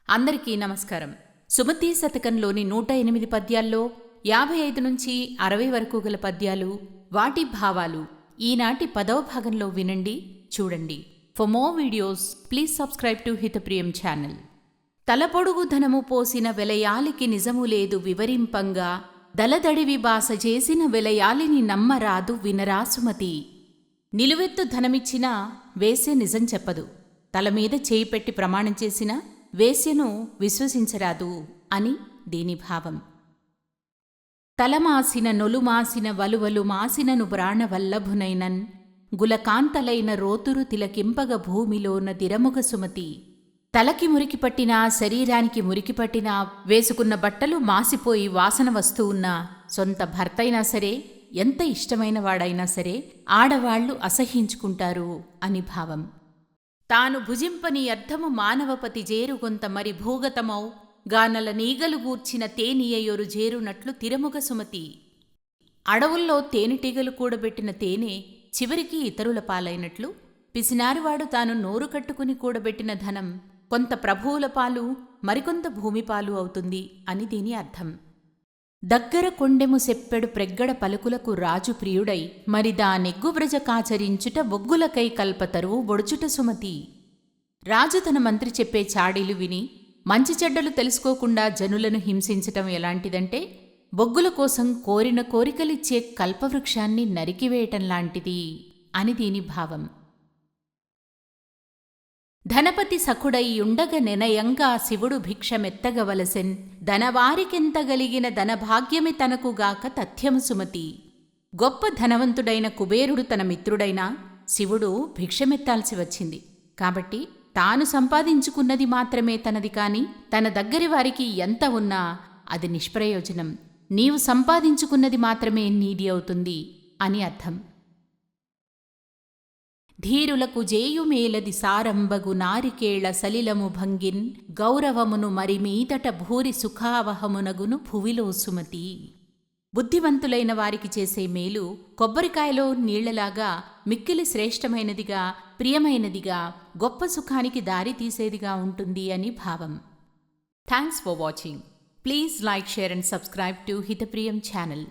అందరికీ నమస్కారం. సుమతీ శతకంలోని 108 పద్యాల్లో 55 నుంచి 60 వరకు గల పద్యాలు, వాటి భావాలు ఈనాటి 10వ భాగంలో వినండి, చూడండి. For more videos please subscribe to Hitapriyam channel. తలపొడుగు ధనము పోసిన వెలయాలికి నిజము లేదు వివరింపంగా, దలదడివి బాస చేసిన వెలయాలిని నమ్మరాదు వినరా సుమతి. నిలువెత్తు ధనమిచ్చినా వేశ్య నిజం చెప్పదు, తలమీద చేయి పెట్టి ప్రమాణం చేసిన వేశ్యను విశ్వసించరాదు అని దీని భావం. తలమాసిన నొలుమాసిన వలువలు మాసినను ప్రాణవల్లభునైనన్, గులకాంతలైన రోతురు తిలకింపగ భూమిలోన దిరముగ సుమతి. తలకి మురికిపట్టినా శరీరానికి మురికిపట్టినా, వేసుకున్న బట్టలు మాసిపోయి వాసన వస్తూ ఉన్నా, సొంత భర్తైనా సరే, ఎంత ఇష్టమైన వాడైనా సరే ఆడవాళ్లు అసహ్యించుకుంటారు అని భావం. తాను భుజింపని అర్థము మానవపతి జేరుగొంత మరి భూగతమౌ, గానల నీగలు గూర్చిన తేనియయొరు జేరునట్లు తిరముగ సుమతి. అడవుల్లో తేనెటీగలు కూడబెట్టిన తేనె చివరికి ఇతరుల పాలైనట్లు, పిసినారివాడు తాను నోరు కట్టుకుని కూడబెట్టిన ధనం కొంత ప్రభువుల పాలు, మరికొంత భూమిపాలు అవుతుంది అని దీని అర్థం. దగ్గర కొండెము సెప్పెడు ప్రెగ్గడ పలుకులకు రాజు ప్రియుడై, మరి దానెగ్గు వ్రజ కాచరించుట బొగ్గులకై కల్పతరువు బొడుచుట సుమతి. రాజు తన మంత్రి చెప్పే చాడీలు విని మంచి చెడ్డలు తెలుసుకోకుండా జనులను హింసించటం ఎలాంటిదంటే, బొగ్గుల కోసం కోరిన కోరికలిచ్చే కల్పవృక్షాన్ని నరికివేయటంలాంటిది అని దీని భావం. ధనపతి సఖుడై ఉండగ నినయంగా శివుడు భిక్షమెత్తగవలసెన్, ధనవారికెంతగలిగిన ధనభాగ్యమి తనకుగాక తథ్యము సుమతి. గొప్ప ధనవంతుడైన కుబేరుడు తన మిత్రుడైనా శివుడు భిక్షమెత్తాల్సి వచ్చింది. కాబట్టి తాను సంపాదించుకున్నది మాత్రమే తనది కాని, తన దగ్గరి వారికి ఎంత ఉన్నా అది నిష్ప్రయోజనం. నీవు సంపాదించుకున్నది మాత్రమే నీది అవుతుంది అని అర్థం. ధీరులకు జేయుమేలది సారంబగు నారికేళ సలిలము భంగిన్, గౌరవమును మరిమీదట భూరి సుఖావహమునగును భువిలో సుమతి. బుద్ధివంతులైన వారికి చేసే మేలు కొబ్బరికాయలో నీళ్లలాగా మిక్కిలి శ్రేష్టమైనదిగా, ప్రియమైనదిగా, గొప్ప సుఖానికి దారి తీసేదిగా ఉంటుంది అని భావం. Thanks for watching. Please like, share and subscribe to Hitapriyam channel.